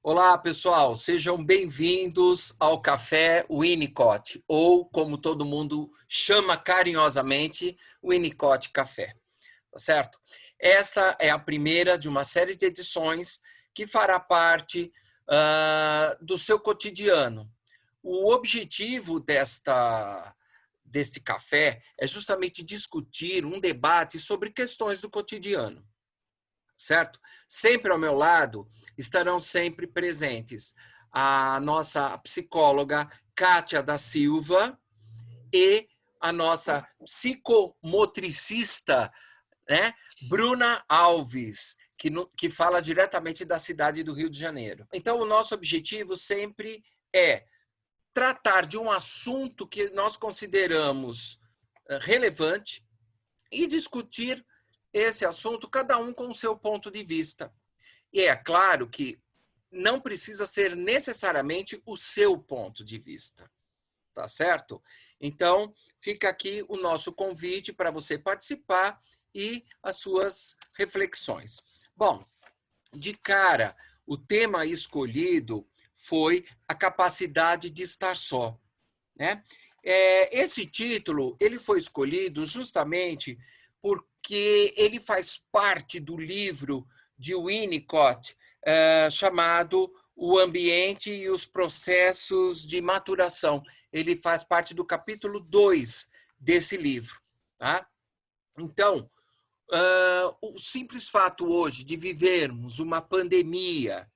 Olá, pessoal, sejam bem-vindos ao Café Winnicott, ou como todo mundo chama carinhosamente, Winnicott Café, tá certo? Esta é a primeira de uma série de edições que fará parte do seu cotidiano. O objetivo deste café é justamente discutir um debate sobre questões do cotidiano. Certo? Sempre ao meu lado estarão sempre presentes a nossa psicóloga Kátia da Silva e a nossa psicomotricista, né, Bruna Alves, que fala diretamente da cidade do Rio de Janeiro. Então, o nosso objetivo sempre é tratar de um assunto que nós consideramos relevante e discutir esse assunto, cada um com o seu ponto de vista. E é claro que não precisa ser necessariamente o seu ponto de vista, tá certo? Então, fica aqui o nosso convite para você participar e as suas reflexões. Bom, de cara, o tema escolhido foi a capacidade de estar só, né? Esse título ele foi escolhido justamente porque ele faz parte do livro de Winnicott chamado O Ambiente e os Processos de Maturação. Ele faz parte do capítulo 2 desse livro. Tá? Então, o simples fato hoje de vivermos uma pandemia,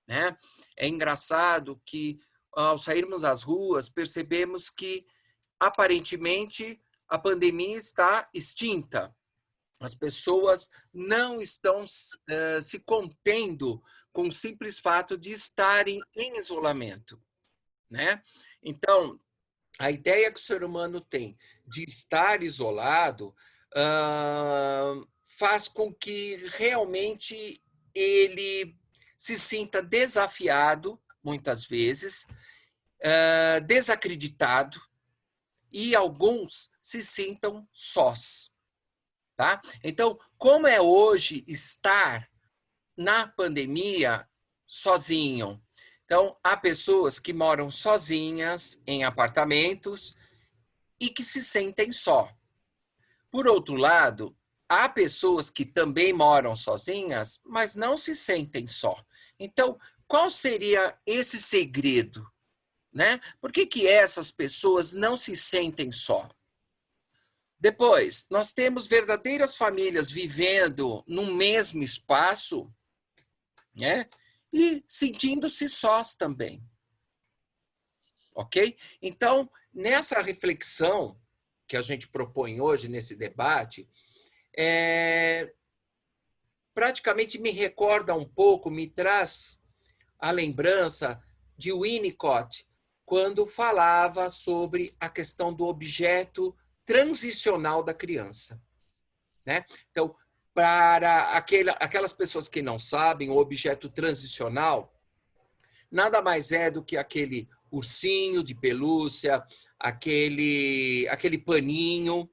né? É engraçado que, ao sairmos às ruas, percebemos que, aparentemente, a pandemia está extinta. As pessoas não estão se contendo com o simples fato de estarem em isolamento, né? Então, a ideia que o ser humano tem de estar isolado faz com que realmente ele se sinta desafiado, muitas vezes, desacreditado, e alguns se sintam sós. Tá? Então, como é hoje estar na pandemia sozinho? Então, há pessoas que moram sozinhas em apartamentos e que se sentem só. Por outro lado, há pessoas que também moram sozinhas, mas não se sentem só. Então, qual seria esse segredo? Né? Por que essas pessoas não se sentem só? Depois, nós temos verdadeiras famílias vivendo no mesmo espaço, né? E sentindo-se sós também. Ok? Então, nessa reflexão que a gente propõe hoje nesse debate, praticamente me recorda um pouco, me traz a lembrança de Winnicott, quando falava sobre a questão do objeto transicional da criança. Né? Então, para aquelas pessoas que não sabem, o objeto transicional nada mais é do que aquele ursinho de pelúcia, aquele paninho,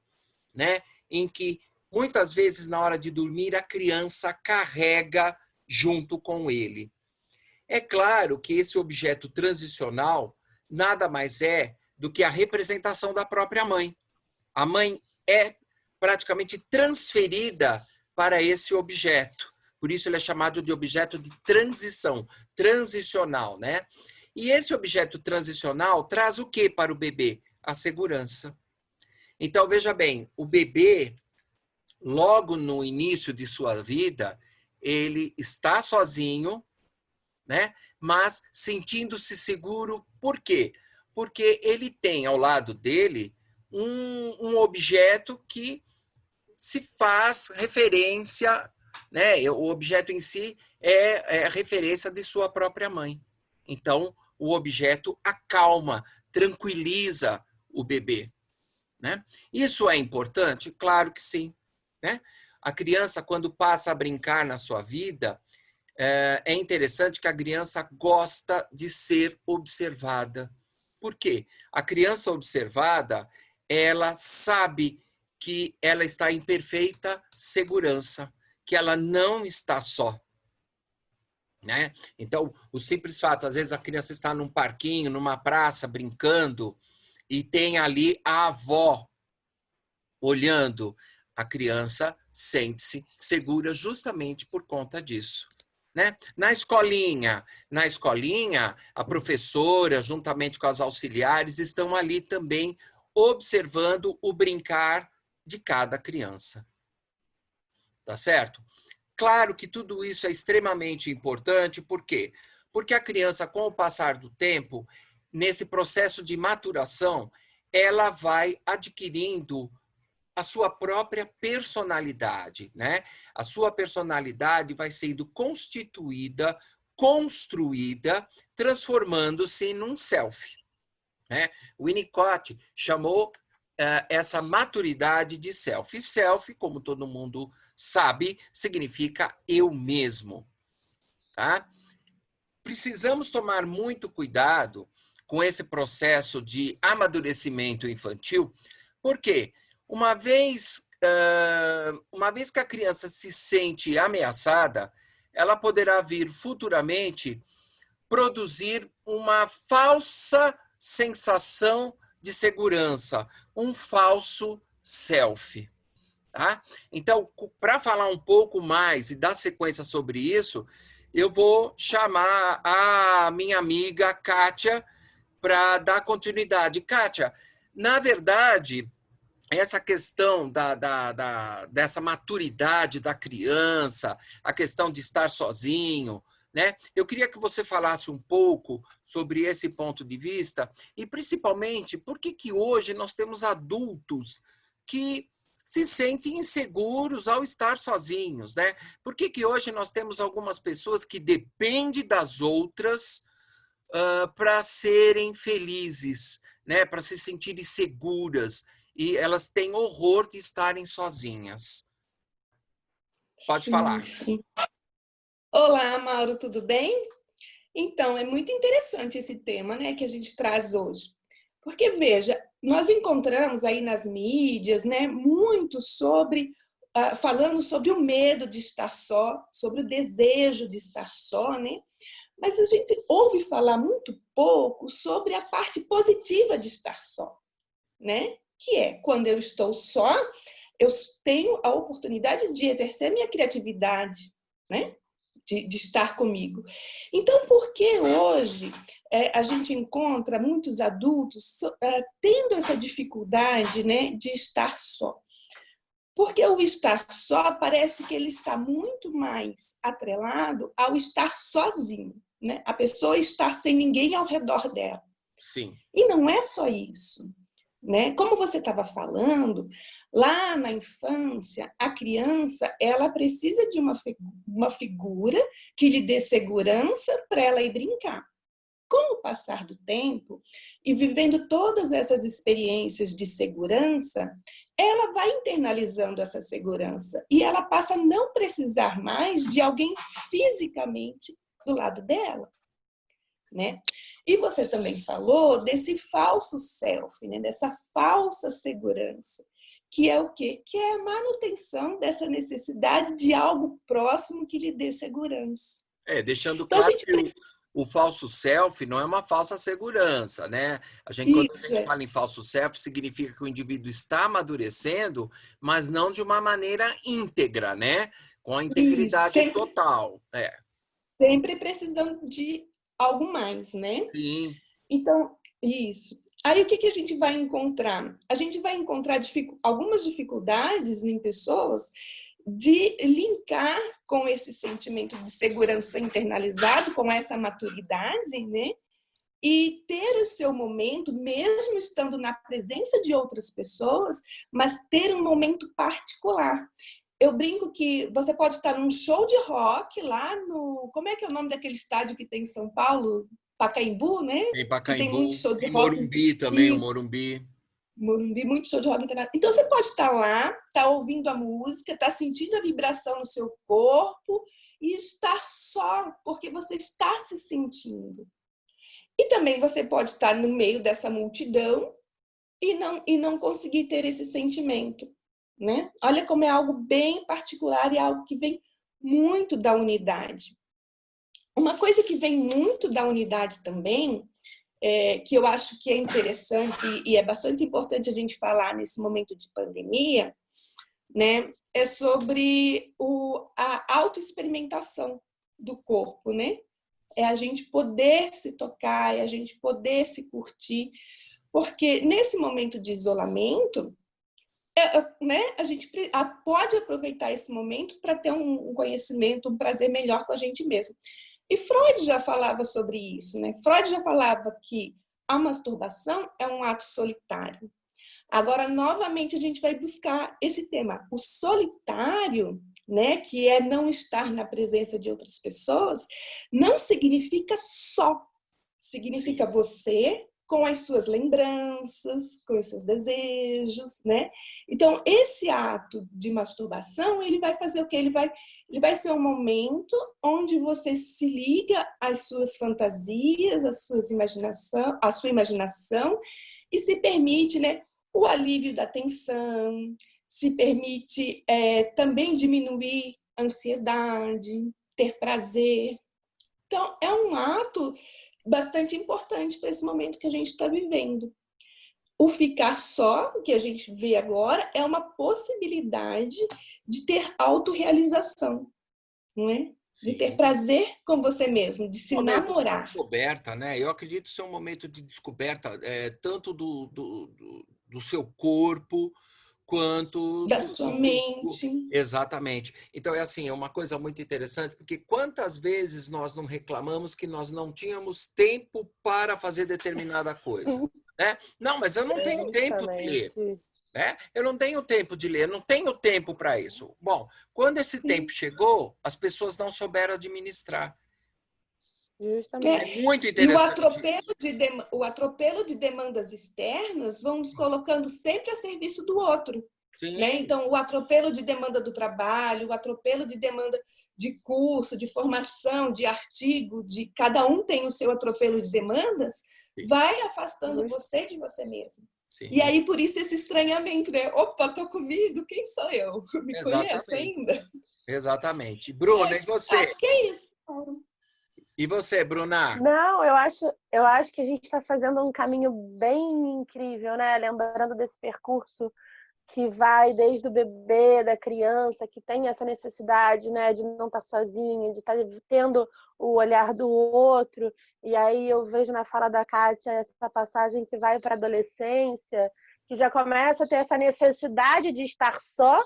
né? Em que muitas vezes na hora de dormir a criança carrega junto com ele. É claro que esse objeto transicional nada mais é do que a representação da própria mãe. A mãe é praticamente transferida para esse objeto. Por isso ele é chamado de objeto de transição, transicional, né? E esse objeto transicional traz o que para o bebê? A segurança. Então, veja bem, o bebê, logo no início de sua vida, ele está sozinho, né? Mas sentindo-se seguro. Por quê? Porque ele tem ao lado dele um objeto que se faz referência, né? O objeto em si é a referência de sua própria mãe. Então, o objeto acalma, tranquiliza o bebê. Né? Isso é importante? Claro que sim. Né? A criança, quando passa a brincar na sua vida, é interessante que a criança gosta de ser observada. Por quê? A criança observada, ela sabe que ela está em perfeita segurança, que ela não está só. né? Então, o simples fato, às vezes a criança está num parquinho, numa praça, brincando, e tem ali a avó olhando, a criança sente-se segura justamente por conta disso. Né? Na escolinha, a professora, juntamente com as auxiliares, estão ali também observando o brincar de cada criança. Tá certo? Claro que tudo isso é extremamente importante, por quê? Porque a criança, com o passar do tempo, nesse processo de maturação, ela vai adquirindo a sua própria personalidade, né? A sua personalidade vai sendo constituída, construída, transformando-se num self, né? O Winnicott chamou essa maturidade de self. E self, como todo mundo sabe, significa eu mesmo, tá? Precisamos tomar muito cuidado com esse processo de amadurecimento infantil, porque uma vez que a criança se sente ameaçada, ela poderá vir futuramente produzir uma falsa sensação de segurança, um falso self. Tá? Então, para falar um pouco mais e dar sequência sobre isso, eu vou chamar a minha amiga Kátia para dar continuidade. Kátia, na verdade, essa questão dessa maturidade da criança, a questão de estar sozinho, né? Eu queria que você falasse um pouco sobre esse ponto de vista e, principalmente, por que hoje nós temos adultos que se sentem inseguros ao estar sozinhos, né? Por que hoje nós temos algumas pessoas que dependem das outras para serem felizes, né? Para se sentirem seguras, e elas têm horror de estarem sozinhas. Pode falar. Sim. Olá, Mauro, tudo bem? Então, é muito interessante esse tema, né, que a gente traz hoje. Porque, veja, nós encontramos aí nas mídias, né, muito falando sobre o medo de estar só, sobre o desejo de estar só, né? Mas a gente ouve falar muito pouco sobre a parte positiva de estar só, né? Que é, quando eu estou só, eu tenho a oportunidade de exercer minha criatividade, né? De estar comigo. Então, por que hoje a gente encontra muitos adultos tendo essa dificuldade, né, de estar só? Porque o estar só parece que ele está muito mais atrelado ao estar sozinho, né? A pessoa estar sem ninguém ao redor dela. Sim. E não é só isso, né? Como você estava falando, lá na infância, a criança ela precisa de uma figura que lhe dê segurança para ela ir brincar. Com o passar do tempo e vivendo todas essas experiências de segurança, ela vai internalizando essa segurança e ela passa a não precisar mais de alguém fisicamente do lado dela. Né? E você também falou desse falso self, né? Dessa falsa segurança, que é o quê? Que é a manutenção dessa necessidade de algo próximo que lhe dê segurança. Deixando Então, a claro gente que o falso self não é uma falsa segurança, né? Quando a Isso gente fala em falso self, significa que o indivíduo está amadurecendo, mas não de uma maneira íntegra, né? Com a integridade sempre, total. sempre precisando de algo mais, né? Sim. Então, isso. Aí, o que a gente vai encontrar? A gente vai encontrar algumas dificuldades em pessoas de linkar com esse sentimento de segurança internalizado, com essa maturidade, né? E ter o seu momento, mesmo estando na presença de outras pessoas, mas ter um momento particular. Eu brinco que você pode estar num show de rock lá no... Como é que é o nome daquele estádio que tem em São Paulo? Pacaembu, né? Em Que tem muito Pacaembu, show de em rock. Morumbi também, o Isso. Morumbi. Morumbi, muito show de rock internacional. Então, você pode estar lá, estar ouvindo a música, estar sentindo a vibração no seu corpo e estar só, porque você está se sentindo. E também você pode estar no meio dessa multidão e não conseguir ter esse sentimento, né? Olha como é algo bem particular e algo que vem muito da unidade. Uma coisa que vem muito da unidade também, que eu acho que é interessante e é bastante importante a gente falar nesse momento de pandemia, né, é sobre a autoexperimentação do corpo, né? É a gente poder se tocar, é a gente poder se curtir, porque nesse momento de isolamento, né, a gente pode aproveitar esse momento para ter um conhecimento, um prazer melhor com a gente mesmo. E Freud já falava sobre isso, né? Freud já falava que a masturbação é um ato solitário. Agora, novamente, a gente vai buscar esse tema. O solitário, né, que é não estar na presença de outras pessoas, não significa só. Significa Sim. você com as suas lembranças, com os seus desejos, né? Então, esse ato de masturbação, ele vai fazer o quê? Ele vai ser um momento onde você se liga às suas fantasias, à sua imaginação e se permite, né, o alívio da tensão, se permite também diminuir a ansiedade, ter prazer. Então, é um ato bastante importante para esse momento que a gente está vivendo. O ficar só, que a gente vê agora, é uma possibilidade de ter autorrealização, não é? De ter Sim. prazer com você mesmo, de se Momento de namorar. descoberta, né? Eu acredito ser um momento de descoberta, tanto do seu corpo quanto Da sua mente. exatamente. Então é assim, é uma coisa muito interessante, porque quantas vezes nós não reclamamos que nós não tínhamos tempo para fazer determinada coisa, né? Não, mas eu não tenho tempo de ler. Justamente. Né? Eu não tenho tempo de ler, não tenho tempo para isso. Bom, quando esse tempo chegou, as pessoas não souberam administrar. Né? É Justamente. muito E interessante isso. o atropelo de demandas externas vão nos colocando sempre a serviço do outro. Né? Sim, Então, o atropelo de demanda do trabalho, o atropelo de demanda de curso, de formação, de artigo, de cada um tem o seu atropelo de demandas, sim, vai afastando Just- você de você mesmo. E sim, aí, por isso, esse estranhamento, né? Opa, tô comigo, quem sou eu? Me conheço exatamente, ainda? exatamente. Bruna, e Mas você? acho que é isso. E você, Bruna? Não, eu acho que a gente está fazendo um caminho bem incrível, né? Lembrando desse percurso que vai desde o bebê, da criança, que tem essa necessidade, né, de não estar sozinha, de estar tendo o olhar do outro. E aí eu vejo na fala da Kátia essa passagem que vai para a adolescência, que já começa a ter essa necessidade de estar só,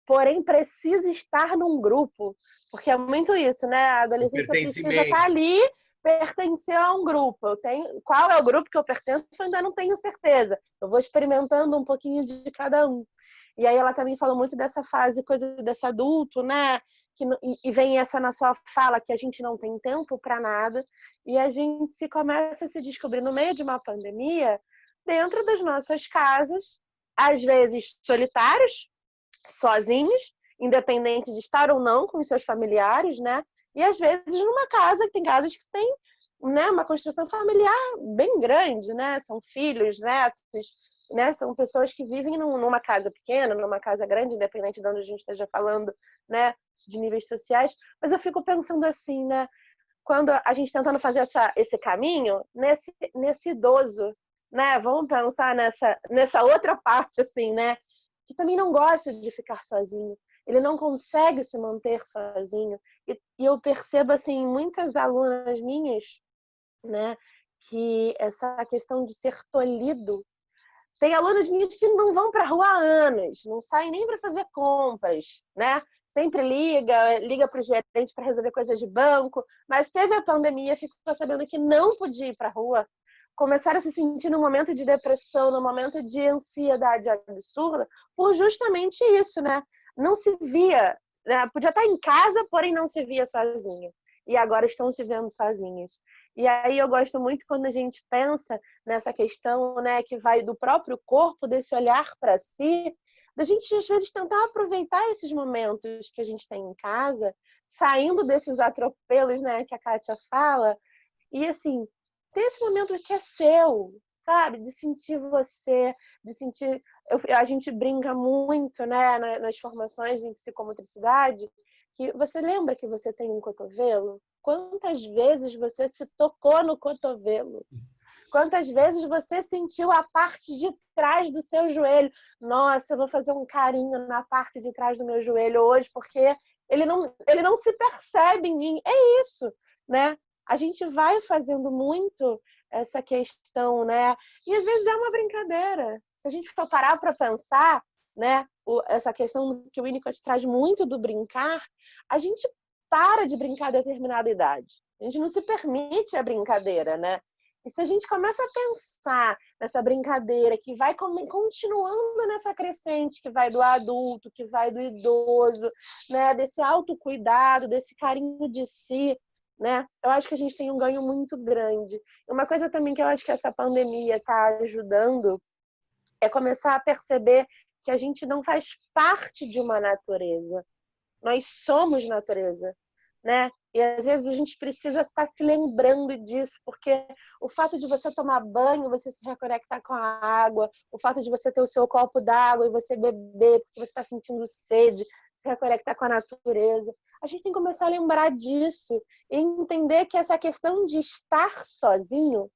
porém precisa estar num grupo. Porque é muito isso, né? A O adolescência precisa estar pertencimento. ali, pertencer a um grupo. Qual é o grupo que eu pertenço? Eu ainda não tenho certeza. Eu vou experimentando um pouquinho de cada um. E aí ela também falou muito dessa fase, coisa desse adulto, né? E vem essa na sua fala que a gente não tem tempo para nada e a gente se começa a se descobrir no meio de uma pandemia dentro das nossas casas, às vezes solitários, sozinhos, independente de estar ou não com os seus familiares, né? E às vezes numa casa, tem casas que tem, né, uma construção familiar bem grande, né? São filhos, netos, né? São pessoas que vivem numa casa pequena, numa casa grande, independente de onde a gente esteja falando, né? De níveis sociais. Mas eu fico pensando assim, né? Quando a gente tentando fazer esse caminho, nesse idoso, né? Vamos pensar nessa outra parte, assim, né? Que também não gosta de ficar sozinho. Ele não consegue se manter sozinho. E eu percebo, assim, muitas alunas minhas, né? Que essa questão de ser tolhido. Tem alunas minhas que não vão para a rua há anos, não saem nem para fazer compras, né? Sempre liga para o gerente para resolver coisas de banco, mas teve a pandemia, ficou sabendo que não podia ir para a rua, começaram a se sentir num momento de depressão, num momento de ansiedade absurda, por justamente isso, né? Não se via, né? Podia estar em casa, porém não se via sozinho. E agora estão se vendo sozinhos. E aí eu gosto muito quando a gente pensa nessa questão, né, que vai do próprio corpo, desse olhar para si, da gente às vezes tentar aproveitar esses momentos que a gente tem em casa, saindo desses atropelos, né, que a Kátia fala, e assim, ter esse momento que é seu, sabe? De sentir você, de sentir. A gente brinca muito, né, nas formações em psicomotricidade, que você lembra que você tem um cotovelo? Quantas vezes você se tocou no cotovelo? Quantas vezes você sentiu a parte de trás do seu joelho? Nossa, eu vou fazer um carinho na parte de trás do meu joelho hoje, porque ele não se percebe em mim. É isso, né? A gente vai fazendo muito essa questão, né? E às vezes é uma brincadeira. Se a gente for parar para pensar, né? Essa questão que o Winnicott traz muito do brincar, a gente para de brincar a determinada idade. A gente não se permite a brincadeira, né? E se a gente começa a pensar nessa brincadeira que vai continuando nessa crescente, que vai do adulto, que vai do idoso, né? Desse autocuidado, desse carinho de si, né? Eu acho que a gente tem um ganho muito grande. Uma coisa também que eu acho que essa pandemia está ajudando é começar a perceber que a gente não faz parte de uma natureza. Nós somos natureza, né? E às vezes a gente precisa estar se lembrando disso, porque o fato de você tomar banho, você se reconectar com a água, o fato de você ter o seu copo d'água e você beber porque você está sentindo sede, se reconectar com a natureza. A gente tem que começar a lembrar disso e entender que essa questão de estar sozinho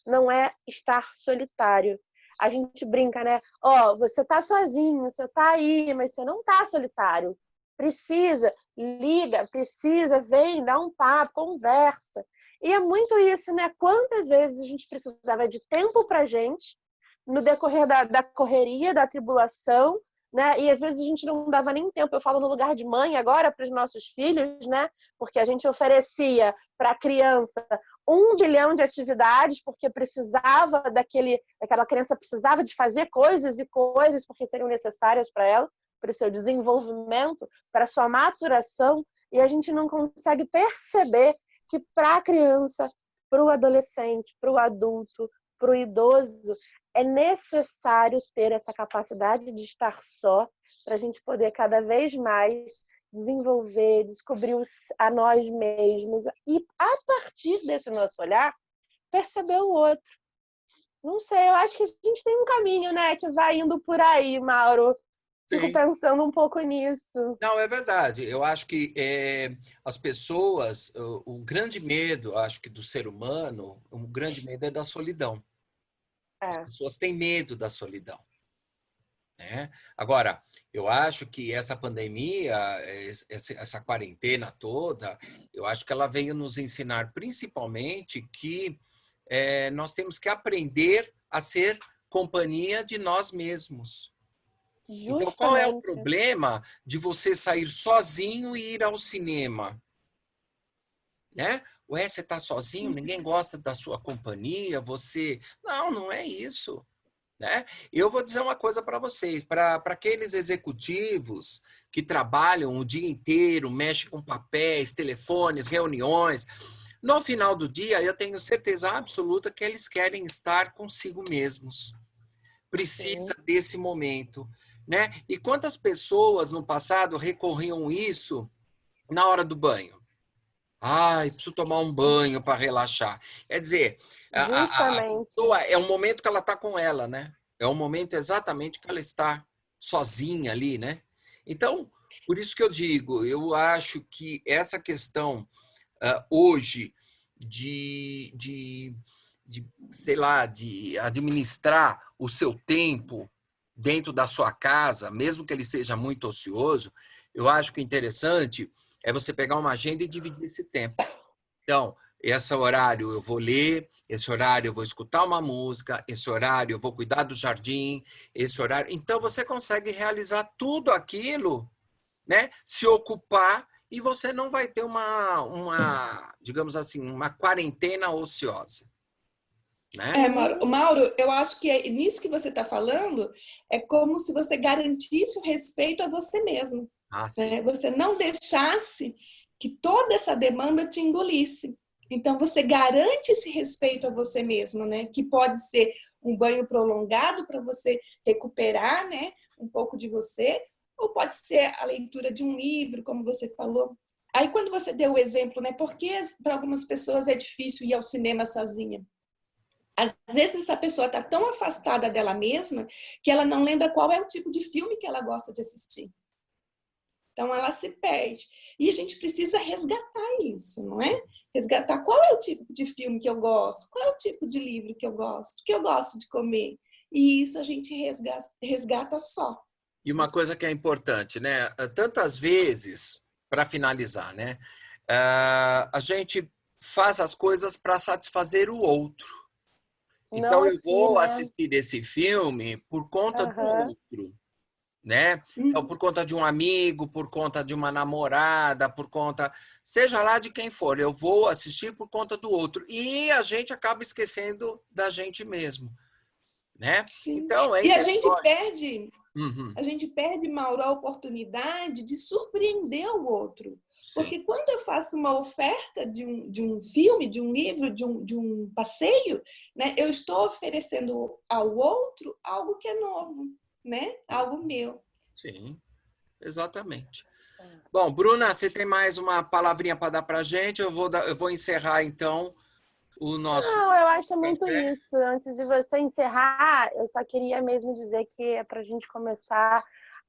não é estar solitário. A gente brinca, né? Ó, você tá sozinho, você tá aí, mas você não tá solitário. Precisa, liga, precisa, vem, dá um papo, conversa. E é muito isso, né? Quantas vezes a gente precisava de tempo pra gente, no decorrer da correria, da tribulação, né? E às vezes a gente não dava nem tempo. Eu falo no lugar de mãe agora para os nossos filhos, né? Porque a gente oferecia para a criança 1 bilhão de atividades, porque precisava daquela criança precisava de fazer coisas e coisas porque seriam necessárias para ela, para o seu desenvolvimento, para a sua maturação, e a gente não consegue perceber que para a criança, para o adolescente, para o adulto, para o idoso, é necessário ter essa capacidade de estar só para a gente poder cada vez mais desenvolver, descobrir a nós mesmos e, a partir desse nosso olhar, perceber o outro. Não sei, eu acho que a gente tem um caminho, né, que vai indo por aí, Mauro. Fico Sim. pensando um pouco nisso. Não, é verdade. Eu acho que as pessoas, o grande medo, acho que do ser humano, o grande medo é da solidão. As É, pessoas têm medo da solidão, né? Agora, eu acho que essa pandemia, essa quarentena toda, eu acho que ela veio nos ensinar principalmente que nós temos que aprender a ser companhia de nós mesmos. Então, qual é o justamente. problema de você sair sozinho e ir ao cinema? Né? Ué, você está sozinho, ninguém gosta da sua companhia, você. Não, não é isso. Né? Eu vou dizer uma coisa para vocês: para aqueles executivos que trabalham o dia inteiro, mexem com papéis, telefones, reuniões, no final do dia, eu tenho certeza absoluta que eles querem estar consigo mesmos. Precisa Sim. desse momento. Né? E quantas pessoas no passado recorriam isso na hora do banho? Ai, preciso tomar um banho para relaxar. Quer dizer, a Justamente. pessoa é um momento que ela está com ela, né? É um momento exatamente que ela está sozinha ali, né? Então, por isso que eu digo, eu acho que essa questão hoje sei lá, de administrar o seu tempo dentro da sua casa, mesmo que ele seja muito ocioso, eu acho que o interessante é você pegar uma agenda e dividir esse tempo. Então, esse horário eu vou ler, esse horário eu vou escutar uma música, esse horário eu vou cuidar do jardim, esse horário. Então, você consegue realizar tudo aquilo, né? Se ocupar e você não vai ter digamos assim, uma quarentena ociosa, né? Sim, Mauro, eu acho que nisso que você está falando é como se você garantisse o respeito a você mesmo, Ah, sim. né? Você não deixasse que toda essa demanda te engolisse. Então, você garante esse respeito a você mesmo, né? Que pode ser um banho prolongado para você recuperar, né? Um pouco de você, ou pode ser a leitura de um livro, como você falou. Aí, quando você deu o exemplo, né? Porque para algumas pessoas é difícil ir ao cinema sozinha. Às vezes essa pessoa está tão afastada dela mesma que ela não lembra qual é o tipo de filme que ela gosta de assistir. Então, ela se perde. E a gente precisa resgatar isso, não é? Resgatar qual é o tipo de filme que eu gosto, qual é o tipo de livro que eu gosto de comer. E isso a gente resgata só. E uma coisa que é importante, né? Tantas vezes, para finalizar, né? A gente faz as coisas para satisfazer o outro. Não Então, eu aqui, vou né? assistir esse filme por conta do Aham. outro, né? Então, por conta de um amigo, por conta de uma namorada, por conta, seja lá de quem for, eu vou assistir por conta do outro. E a gente acaba esquecendo da gente mesmo, né? Sim. Então, é E interessante. Uhum, a gente perde, Mauro, a oportunidade de surpreender o outro. sim, Porque quando eu faço uma oferta de um filme, de um livro, de um passeio, né, eu estou oferecendo ao outro algo que é novo, né? Algo meu. sim, exatamente. Bom, Bruna, você tem mais uma palavrinha para dar para a gente? Eu vou encerrar, então, o nosso Não, eu acho muito café. isso. Antes de você encerrar, eu só queria mesmo dizer que é para a gente começar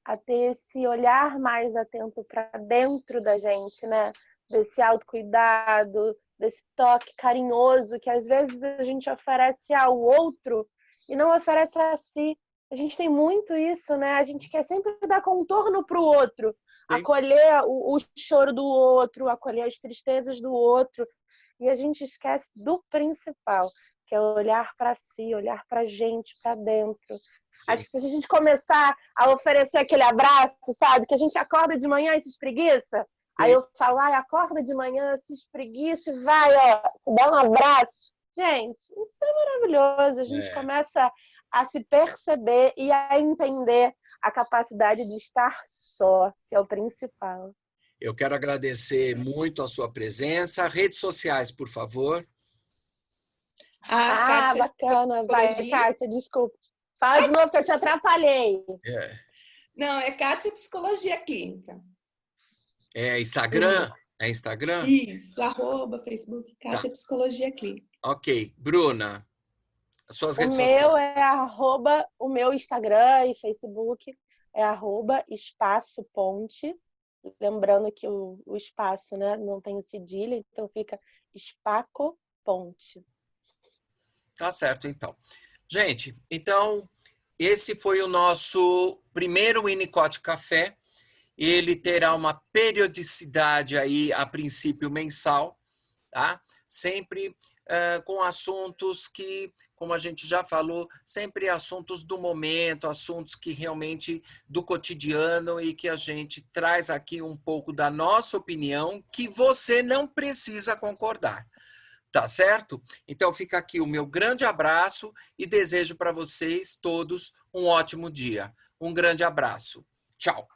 a ter esse olhar mais atento para dentro da gente, né? Desse autocuidado, desse toque carinhoso que às vezes a gente oferece ao outro e não oferece a si. A gente tem muito isso, né? A gente quer sempre dar contorno para o outro, Sim. acolher o choro do outro, acolher as tristezas do outro. E a gente esquece do principal, que é olhar para si, olhar para a gente, para dentro. Acho Sim. que se a gente começar a oferecer aquele abraço, sabe? Que a gente acorda de manhã e se espreguiça. Aí Sim. eu falo, ai, acorda de manhã, se espreguiça e vai, ó, dá um abraço. Gente, isso é maravilhoso. A gente É. começa a se perceber e a entender a capacidade de estar só, que é o principal. Eu quero agradecer muito a sua presença. Redes sociais, por favor. A Ah, Kátia bacana. Vai, Psicologia. Kátia, desculpa. Fala de novo que eu te atrapalhei. É, Não, é Kátia Psicologia Clínica. é Instagram? É Instagram? Isso, arroba, Facebook, Tá. Kátia Psicologia Clínica. Ok. Bruna, suas O redes meu sociais. é arroba, o meu Instagram e Facebook é arroba espaço ponte. Lembrando que o espaço, né, não tem o cedilha, então fica espaco ponte. Tá certo, então. Gente, então, esse foi o nosso primeiro Winnicott Café. Ele terá uma periodicidade aí, a princípio, mensal, tá? Sempre com assuntos que, como a gente já falou, sempre assuntos do momento, assuntos que realmente do cotidiano e que a gente traz aqui um pouco da nossa opinião, que você não precisa concordar. Tá certo? Então fica aqui o meu grande abraço e desejo para vocês todos um ótimo dia. Um grande abraço. Tchau.